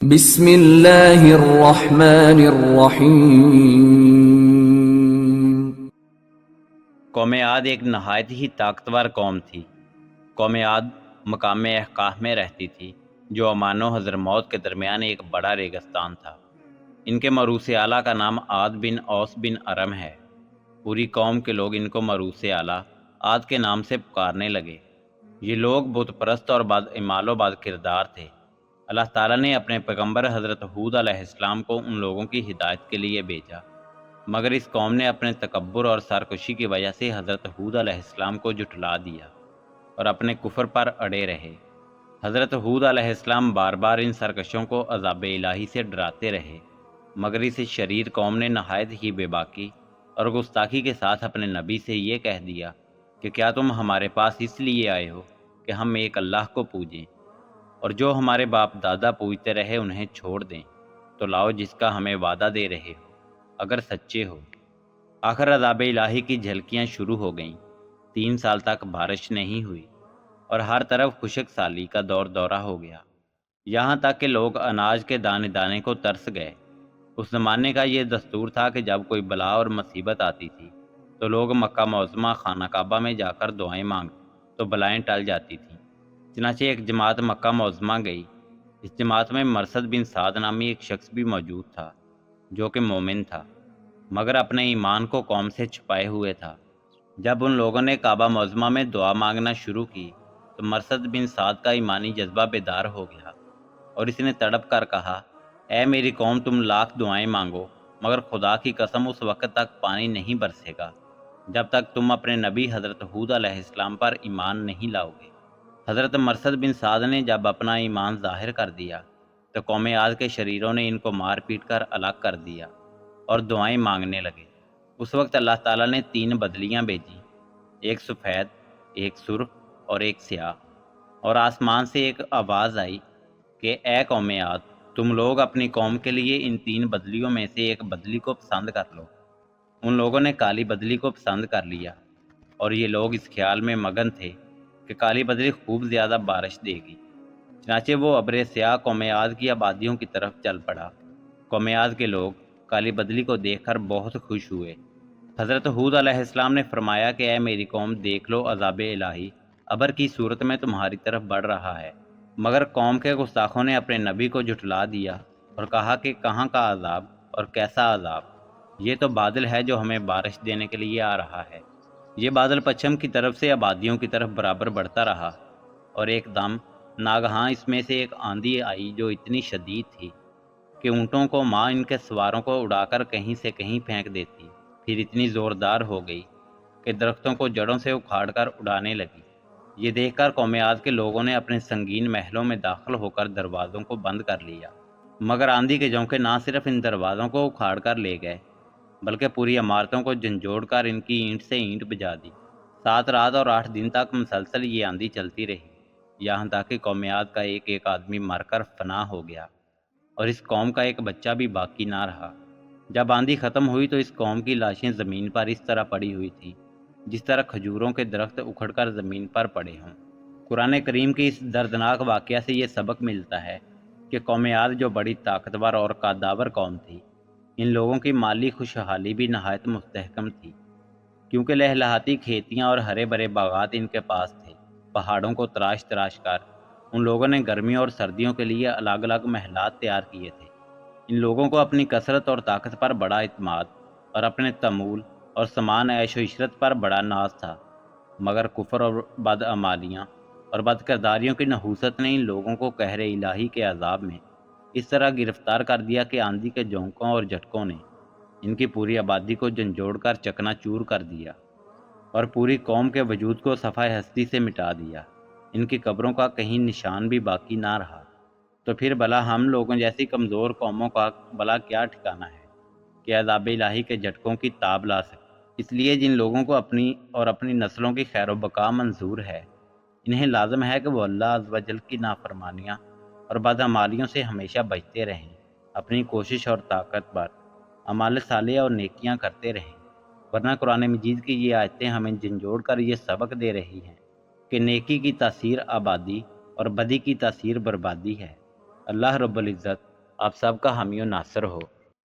بسم اللہ الرحمن الرحیم۔ قوم عاد ایک نہایت ہی طاقتور قوم تھی۔ قوم عاد مقام احقاف میں رہتی تھی، جو عمان و حضرموت کے درمیان ایک بڑا ریگستان تھا۔ ان کے مروث اعلیٰ کا نام عاد بن اوس بن ارم ہے۔ پوری قوم کے لوگ ان کو مروث اعلیٰ عاد کے نام سے پکارنے لگے۔ یہ لوگ بت پرست اور بد اعمال و بد کردار تھے۔ اللہ تعالیٰ نے اپنے پیغمبر حضرت ہود علیہ السلام کو ان لوگوں کی ہدایت کے لیے بھیجا، مگر اس قوم نے اپنے تکبر اور سرکشی کی وجہ سے حضرت ہود علیہ السلام کو جھٹلا دیا اور اپنے کفر پر اڑے رہے۔ حضرت ہود علیہ السلام بار بار ان سرکشوں کو عذاب الہی سے ڈراتے رہے، مگر اس شریر قوم نے نہایت ہی بے باکی اور گستاخی کے ساتھ اپنے نبی سے یہ کہہ دیا کہ کیا تم ہمارے پاس اس لیے آئے ہو کہ ہم ایک اللہ کو پوجیں، اور جو ہمارے باپ دادا پوجتے رہے انہیں چھوڑ دیں؟ تو لاؤ جس کا ہمیں وعدہ دے رہے ہو، اگر سچے ہو۔ آخر عذاب الہی کی جھلکیاں شروع ہو گئیں۔ 3 سال تک بارش نہیں ہوئی اور ہر طرف خشک سالی کا دورہ ہو گیا، یہاں تک کہ لوگ اناج کے دانے دانے کو ترس گئے۔ اس زمانے کا یہ دستور تھا کہ جب کوئی بلا اور مصیبت آتی تھی تو لوگ مکہ معظمہ خانہ کعبہ میں جا کر دعائیں مانگتے تو بلائیں ٹل جاتی تھیں۔ چنانچہ ایک جماعت مکہ معظمہ گئی۔ اس جماعت میں مرثد بن سعد نامی ایک شخص بھی موجود تھا، جو کہ مومن تھا، مگر اپنے ایمان کو قوم سے چھپائے ہوئے تھا۔ جب ان لوگوں نے کعبہ معظمہ میں دعا مانگنا شروع کی تو مرثد بن سعد کا ایمانی جذبہ بیدار ہو گیا اور اس نے تڑپ کر کہا، اے میری قوم، تم لاکھ دعائیں مانگو مگر خدا کی قسم اس وقت تک پانی نہیں برسے گا جب تک تم اپنے نبی حضرت ہود علیہ السلام پر ایمان نہیں لاؤ گے۔ حضرت مرثد بن سعد نے جب اپنا ایمان ظاہر کر دیا تو قوم عاد کے شریروں نے ان کو مار پیٹ کر الگ کر دیا اور دعائیں مانگنے لگے۔ اس وقت اللہ تعالیٰ نے 3 بدلیاں بھیجیں، ایک سفید، ایک سرخ اور ایک سیاہ، اور آسمان سے ایک آواز آئی کہ اے قوم عاد، تم لوگ اپنی قوم کے لیے ان 3 بدلیوں میں سے ایک بدلی کو پسند کر لو۔ ان لوگوں نے کالی بدلی کو پسند کر لیا، اور یہ لوگ اس خیال میں مگن تھے کہ کالی بدلی خوب زیادہ بارش دے گی۔ چنانچہ وہ ابر سیاہ قوم عاد کی آبادیوں کی طرف چل پڑا۔ قوم عاد کے لوگ کالی بدلی کو دیکھ کر بہت خوش ہوئے۔ حضرت ہود علیہ السلام نے فرمایا کہ اے میری قوم، دیکھ لو عذاب الہی ابر کی صورت میں تمہاری طرف بڑھ رہا ہے، مگر قوم کے گستاخوں نے اپنے نبی کو جھٹلا دیا اور کہا کہ کہاں کا عذاب اور کیسا عذاب؟ یہ تو بادل ہے جو ہمیں بارش دینے کے لیے آ رہا ہے۔ یہ بادل پچھم کی طرف سے آبادیوں کی طرف برابر بڑھتا رہا، اور ایک دم ناگہاں اس میں سے ایک آندھی آئی جو اتنی شدید تھی کہ اونٹوں کو ماں ان کے سواروں کو اڑا کر کہیں سے کہیں پھینک دیتی، پھر اتنی زوردار ہو گئی کہ درختوں کو جڑوں سے اکھاڑ کر اڑانے لگی۔ یہ دیکھ کر قوم عاد کے لوگوں نے اپنے سنگین محلوں میں داخل ہو کر دروازوں کو بند کر لیا، مگر آندھی کے جھونکے نہ صرف ان دروازوں کو اکھاڑ کر لے گئے بلکہ پوری عمارتوں کو جھنجھوڑ کر ان کی اینٹ سے اینٹ بجا دی۔ 7 رات اور 8 دن تک مسلسل یہ آندھی چلتی رہی، یہاں تک کہ قوم عاد کا ایک ایک آدمی مر کر فنا ہو گیا اور اس قوم کا ایک بچہ بھی باقی نہ رہا۔ جب آندھی ختم ہوئی تو اس قوم کی لاشیں زمین پر اس طرح پڑی ہوئی تھیں جس طرح کھجوروں کے درخت اکھڑ کر زمین پر پڑے ہوں۔ قرآن کریم کی اس دردناک واقعہ سے یہ سبق ملتا ہے کہ قوم عاد جو بڑی طاقتور اور قداور قوم تھی، ان لوگوں کی مالی خوشحالی بھی نہایت مستحکم تھی، کیونکہ لہلہاتی کھیتیاں اور ہرے بھرے باغات ان کے پاس تھے۔ پہاڑوں کو تراش تراش کر ان لوگوں نے گرمیوں اور سردیوں کے لیے الگ الگ محلات تیار کیے تھے۔ ان لوگوں کو اپنی کثرت اور طاقت پر بڑا اعتماد اور اپنے تمول اور سامان عیش و عشرت پر بڑا ناز تھا، مگر کفر اور بدعمالیاں اور بد کرداریوں کی نحوست نے ان لوگوں کو قہر الہی کے عذاب میں اس طرح گرفتار کر دیا کہ آندھی کے جھونکوں اور جھٹکوں نے ان کی پوری آبادی کو جھنجھوڑ کر چکنا چور کر دیا اور پوری قوم کے وجود کو صفحہ ہستی سے مٹا دیا۔ ان کی قبروں کا کہیں نشان بھی باقی نہ رہا۔ تو پھر بھلا ہم لوگوں جیسی کمزور قوموں کا بھلا کیا ٹھکانہ ہے کہ عذاب الہی کے جھٹکوں کی تاب لا سکے؟ اس لیے جن لوگوں کو اپنی اور اپنی نسلوں کی خیر و بقا منظور ہے، انہیں لازم ہے کہ وہ اللہ عز و جل کی نافرمانیاں اور بدعمالیوں سے ہمیشہ بچتے رہیں، اپنی کوشش اور طاقت پر اعمال صالح اور نیکیاں کرتے رہیں، ورنہ قرآن مجید کی یہ آیتیں ہمیں جھنجھوڑ کر یہ سبق دے رہی ہیں کہ نیکی کی تاثیر آبادی اور بدی کی تاثیر بربادی ہے۔ اللہ رب العزت آپ سب کا حامی و ناصر ہو۔